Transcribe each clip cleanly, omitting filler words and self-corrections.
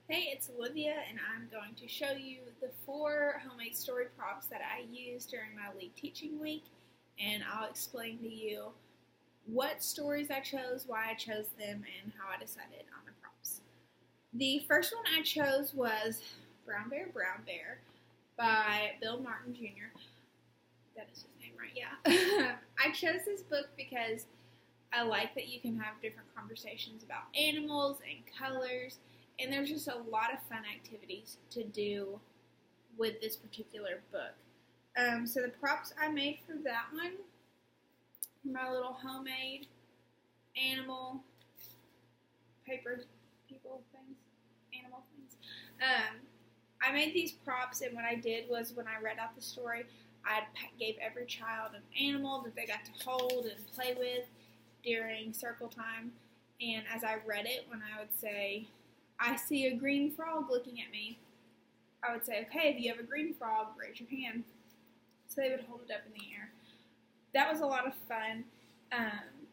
Hey, it's Olivia, and I'm going to show you the 4 homemade story props that I used during my lead teaching week, and I'll explain to you what stories I chose, why I chose them, and how I decided on the props. The first one I chose was Brown Bear by Bill Martin Jr. That is his name, right? Yeah. I chose this book because I like that you can have different conversations about animals and colors, and there's just a lot of fun activities to do with this particular book. So the props I made for that one, my little homemade animal paper animal things. I made these props, and what I did was when I read out the story, I gave every child an animal that they got to hold and play with during circle time. And as I read it, when I would say, I see a green frog looking at me, I would say, okay, if you have a green frog, raise your hand. So they would hold it up in the air. That was a lot of fun.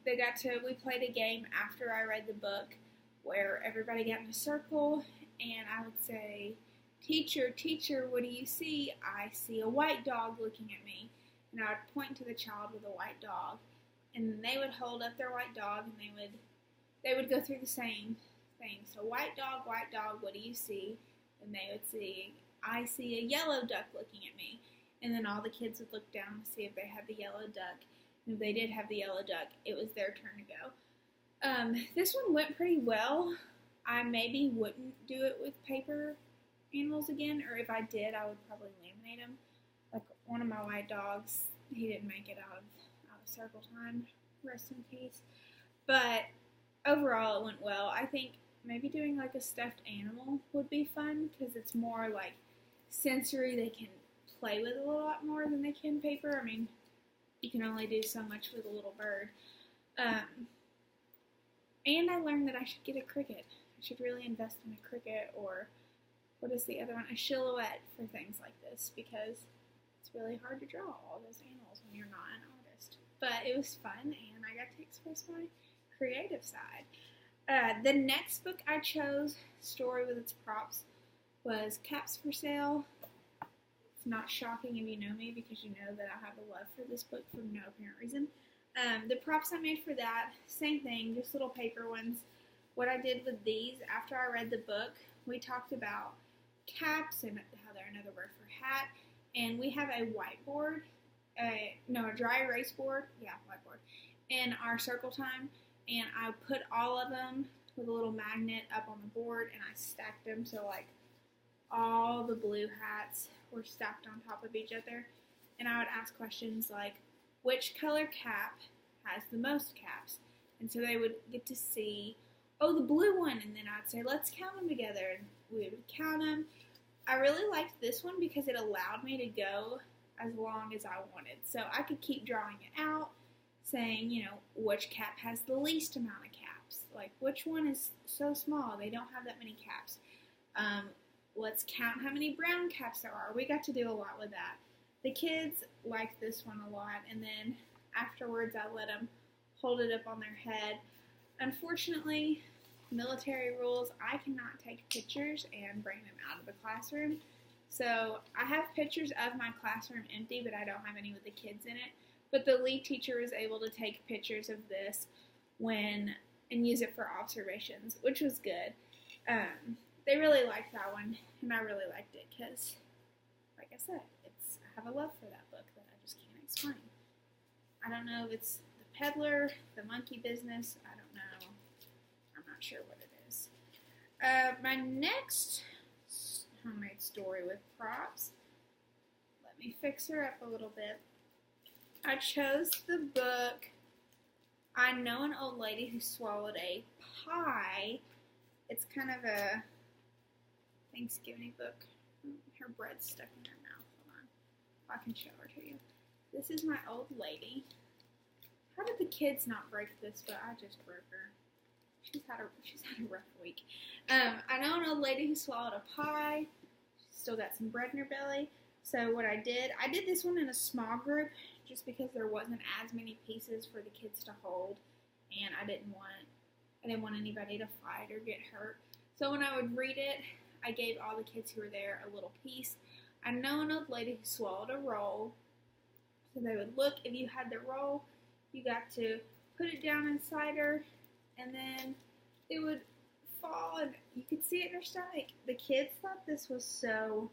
We played a game after I read the book where everybody got in a circle, and I would say, teacher, what do you see? I see a white dog looking at me. And I would point to the child with a white dog, and then they would hold up their white dog, and they would go through the same thing. So white dog, what do you see? And they would see, I see a yellow duck looking at me. And then all the kids would look down to see if they had the yellow duck. And if they did have the yellow duck, it was their turn to go. This one went pretty well. I maybe wouldn't do it with paper animals again, or if I did, I would probably laminate them. Like one of my white dogs, he didn't make it out of circle time, rest in peace. But overall, it went well. I think maybe doing like a stuffed animal would be fun because it's more like sensory. They can play with a little lot more than they can paper. I mean, you can only do so much with a little bird. And I learned that I should get a cricket. I should really invest in a cricket, or what is the other one? A silhouette for things like this, because it's really hard to draw all those animals when you're not an artist. But it was fun, and I got to express my creative side. The next book I chose, story with its props, was Caps for Sale. It's not shocking if you know me, because you know that I have a love for this book for no apparent reason. The props I made for that, same thing, just little paper ones. What I did with these, after I read the book, we talked about caps and how they're another word for hat, and we have a whiteboard, a dry erase board, whiteboard, in our circle time, and I put all of them with a little magnet up on the board, and I stacked them so like all the blue hats were stacked on top of each other, and I would ask questions like, which color cap has the most caps? And so they would get to see, oh, the blue one, and then I'd say, let's count them together, and we would count them. I really liked this one because it allowed me to go as long as I wanted. So I could keep drawing it out, saying, which cap has the least amount of caps? Like, which one is so small, they don't have that many caps? Let's count how many brown caps there are. We got to do a lot with that. The kids liked this one a lot, and then afterwards I let them hold it up on their head. Unfortunately, military rules, I cannot take pictures and bring them out of the classroom. So I have pictures of my classroom empty, but I don't have any with the kids in it. But the lead teacher was able to take pictures of this and use it for observations, which was good. They really liked that one, and I really liked it because, like I said, I have a love for that book that I just can't explain. I don't know if it's the peddler, the monkey business, I don't know. I'm not sure what it is. My next homemade story with props, let me fix her up a little bit. I chose the book, I Know an Old Lady Who Swallowed a Pie. It's kind of a Thanksgiving book. Her bread's stuck in her mouth. Hold on. I can show her to you. This is my old lady. How did the kids not break this? But I just broke her. She's had a rough week. I know an old lady who swallowed a pie. She's still got some bread in her belly. So what I did this one in a small group just because there wasn't as many pieces for the kids to hold, and I didn't want anybody to fight or get hurt. So when I would read it, I gave all the kids who were there a little piece. I know an old lady who swallowed a roll. So they would look, if you had the roll, you got to put it down inside her, and then it would fall, and you could see it in her stomach. The kids thought this was so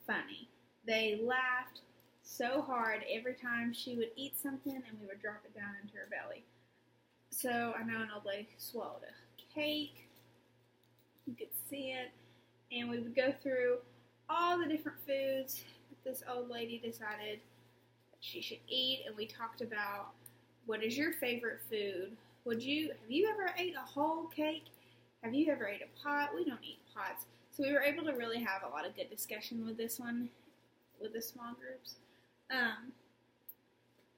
funny. They laughed so hard every time she would eat something, and we would drop it down into her belly. So I know an old lady who swallowed a cake. You could see it, and we would go through all the different foods that this old lady decided that she should eat, and we talked about, what is your favorite food? Have you ever ate a whole cake? Have you ever ate a pot? We don't eat pots. So we were able to really have a lot of good discussion with this one, with the small groups.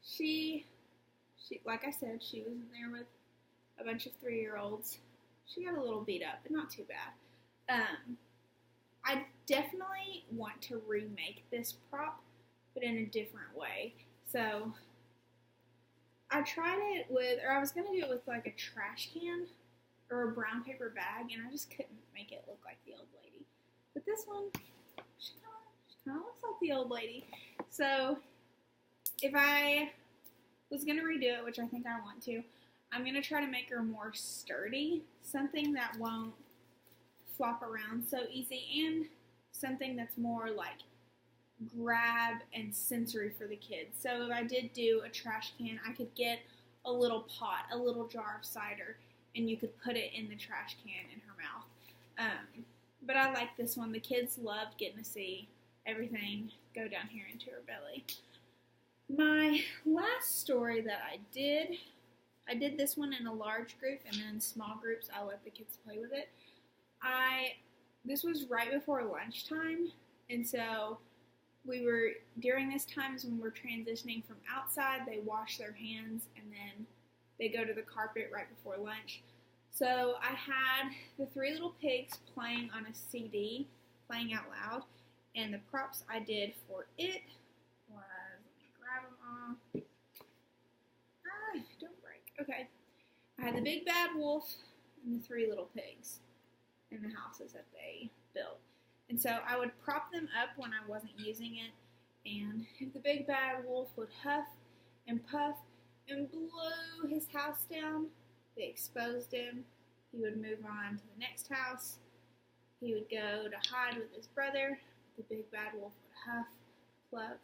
She, like I said, she was in there with a bunch of 3-year-olds. She got a little beat up, but not too bad. I definitely want to remake this prop, but in a different way. So I tried it I was going to do it with like a trash can or a brown paper bag, and I just couldn't make it look like the old lady. But this one, she kind of looks like the old lady. So if I was going to redo it, which I think I want to, I'm going to try to make her more sturdy, something that won't flop around so easy, and something that's more like grab and sensory for the kids. So if I did do a trash can, I could get a little pot, a little jar of cider, and you could put it in the trash can in her mouth. But I like this one. The kids loved getting to see everything go down here into her belly. My last story that I did this one in a large group, and then small groups, I let the kids play with it. This was right before lunchtime, and so during this time is when we're transitioning from outside. They wash their hands, and then they go to the carpet right before lunch. So I had the 3 Little Pigs playing on a CD, playing out loud, and the props I did for it was, let me grab them off. Don't break. Okay. I had the Big Bad Wolf and the 3 Little Pigs in the houses that they built. And so I would prop them up when I wasn't using it, and if the Big Bad Wolf would huff and puff and blow his house down, they exposed him. He would move on to the next house. He would go to hide with his brother. The Big Bad Wolf would huff, puff,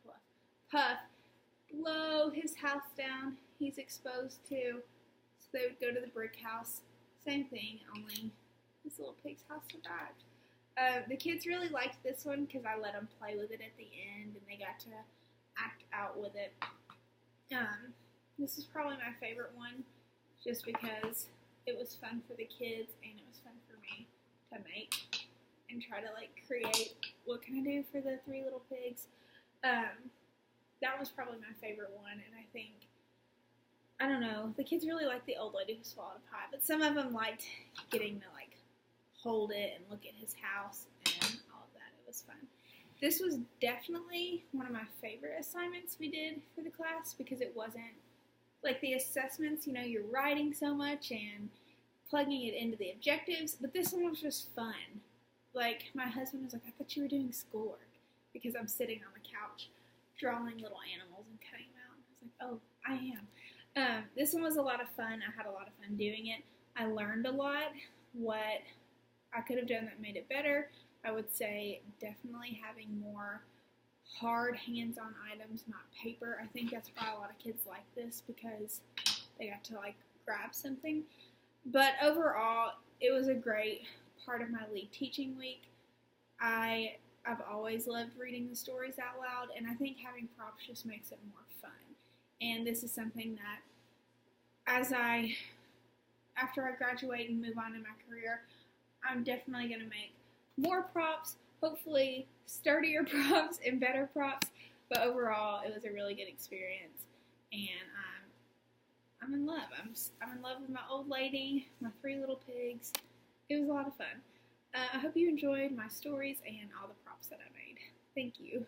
puff, puff, blow his house down. He's exposed too. So they would go to the brick house. Same thing, only this little pig's house survived. The kids really liked this one because I let them play with it at the end, and they got to act out with it. This is probably my favorite one, just because it was fun for the kids and it was fun for me to make and try to create what can I do for the 3 Little Pigs. That was probably my favorite one, and I think, I don't know, the kids really liked the old lady who swallowed a pie, but some of them liked getting to hold it and look at his house and all of that. It was fun. This was definitely one of my favorite assignments we did for the class, because it wasn't like the assessments, you're writing so much and plugging it into the objectives, but this one was just fun. My husband was like, I thought you were doing schoolwork, because I'm sitting on the couch drawing little animals and cutting them out. I was like, oh, I am. This one was a lot of fun. I had a lot of fun doing it. I learned a lot. What I could have done that made it better, I would say definitely having more hard hands-on items, not paper. I think that's why a lot of kids like this, because they got to grab something. But overall, it was a great part of my lead teaching week. I've always loved reading the stories out loud, and I think having props just makes it more fun. And this is something that after I graduate and move on in my career, I'm definitely going to make more props, hopefully sturdier props and better props, but overall it was a really good experience, and I'm in love. I'm in love with my old lady, my 3 Little Pigs. It was a lot of fun. I hope you enjoyed my stories and all the props that I made. Thank you.